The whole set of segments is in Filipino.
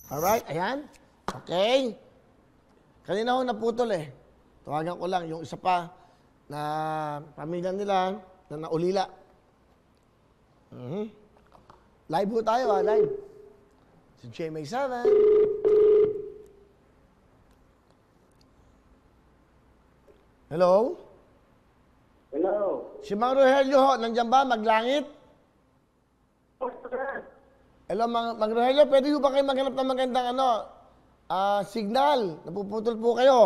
Alright, ayan. Okay. Kanina ho naputol eh. Tawagan ko lang yung isa pa na pamilya nila na naulila. Live ho tayo live. Si GMA7. Hello? Hello. Si Mang Rogelio ho, nandiyan ba? Maglangit? Hello, Mang Rogelio, pwede ho ba kayo maghanap ng magandang signal? Napuputol po kayo.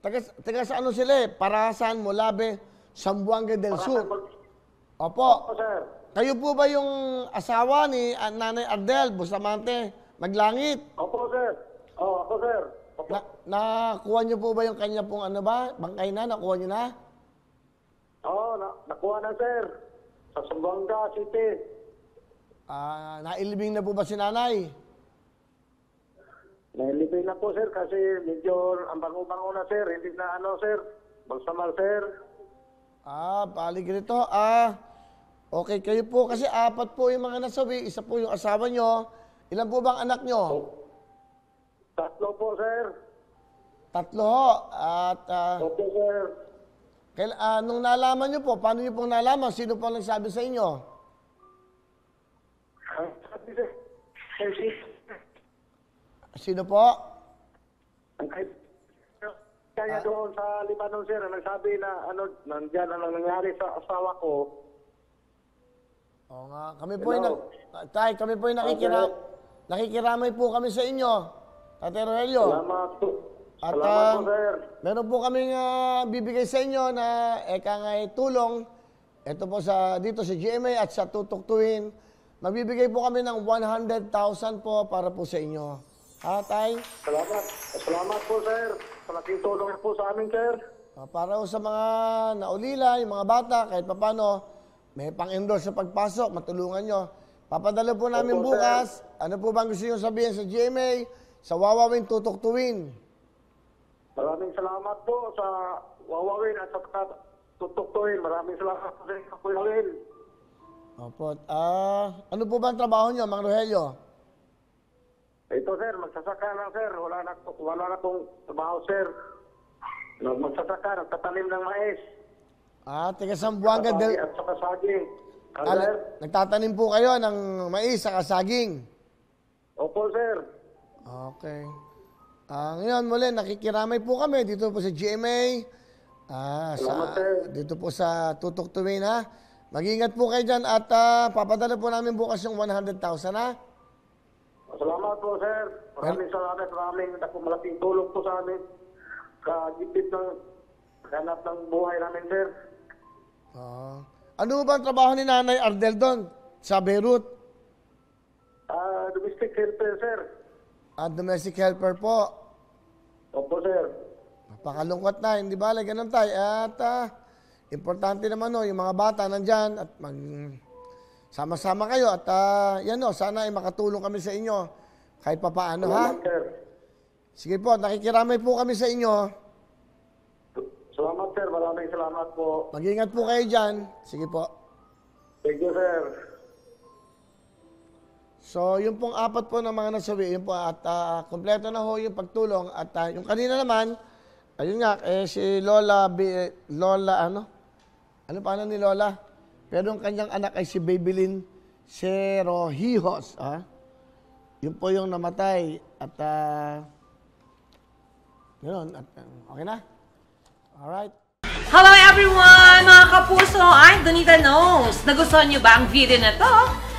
Taga sa ano sila eh? Parasan, Molabe, Zamboanga del Sur. Opo. Opo, sir. Kayo po ba yung asawa ni Nanay Ardel Bustamante Maglangit? Opo, sir. Opo, sir. Opo. Nakuha niyo po ba yung kanya pong bangkay na? Nakuha niyo na? Oo, nakuha na, sir. Sa Zamboanga City. Nailibing na po ba si nanay? Nailipin na po, sir, kasi medyo ang bango-bango na, sir. Hindi na sir. Magsamal, sir. Palig rito. Okay, kayo po, kasi 4 po yung mga nasawi. Isa po yung asawa nyo. Ilan po bang anak nyo? 3 po, sir. 3 ho. At Opo, sir. nung nalaman nyo po, paano nyo pong nalaman? Sino po nagsabi sa inyo? Sino po? Kaya doon sa Libanon, sir, nagsabi na nandiyan ang nangyari sa asawa ko. Oo nga. Kami po yung nakikiramay po kami sa inyo. Tate Rogelio. Salamat po. At Salamat po, sir. meron po kaming bibigay sa inyo na tulong. Ito po dito sa GMA at sa Tutuktuin. Magbibigay po kami ng 100,000 po para po sa inyo. Ha, Tay? Salamat. Salamat po, sir. Malaking tulong po sa amin, sir. Para sa mga naulila, yung mga bata, kahit papano, may pang-endorse sa pagpasok, matulungan nyo. Papadala po namin Opo, bukas. Ano po bang gusto nyo sabihin sa GMA? Sa Wawawin Tutuktuin. Maraming salamat po sa Wawawin at sa Tutuktuin. Maraming salamat po sa Kuya Will. Opo. Ano po ba ang trabaho nyo, Mang Rogelio? Ito, sir, magsasaka lang, sir. Wala na akong trabaho, sir. Magsasaka, nagtatanim ng mais. Taga Zamboanga del... At saka saging. Sir? Nagtatanim po kayo ng mais sa saging. Opo, sir. Okay. Ngayon muli, nakikiramay po kami dito po sa GMA. Salamat, sir. Dito po sa Tutuktuin, ha? Mag-ingat po kayo dyan at papadala po namin bukas yung 100,000, ha? Salamat po, sir. Maraming salamat. Malaking tulong po sa amin. Kagipit ng ganap ng buhay namin, sir. Ano ba ang trabaho ni Nanay Ardel doon sa Beirut? Domestic helper, sir. Domestic helper po. Opo, sir. Napakalungkot na, hindi ba? Ganun tayo. At importante naman yung mga bata nandyan at sama-sama kayo at sana ay makatulong kami sa inyo kahit papaano, ha? Salamat, sir. Sige po, nakikiramay po kami sa inyo. Salamat, sir. Maraming salamat po. Mag-ingat po kayo dyan. Sige po. Thank you, sir. So, yung pong 4 po ng mga nasawi, yun po at kompleto na ho yung pagtulong at yung kanina naman, ayun nga, si Lola, ano pa ni Lola? Pero yung kanyang anak ay si Babylin Cerojijos. Yun po yung namatay. At, yun. Okay na? Alright. Hello everyone! Mga kapuso, I'm Donita Knows. Nagustuhan niyo ba ang video na to?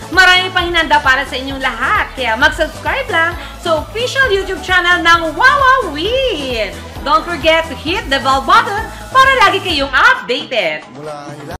Marami pang hinanda para sa inyong lahat. Kaya mag-subscribe lang sa official YouTube channel ng Wawawin. Don't forget to hit the bell button para lagi kayong updated.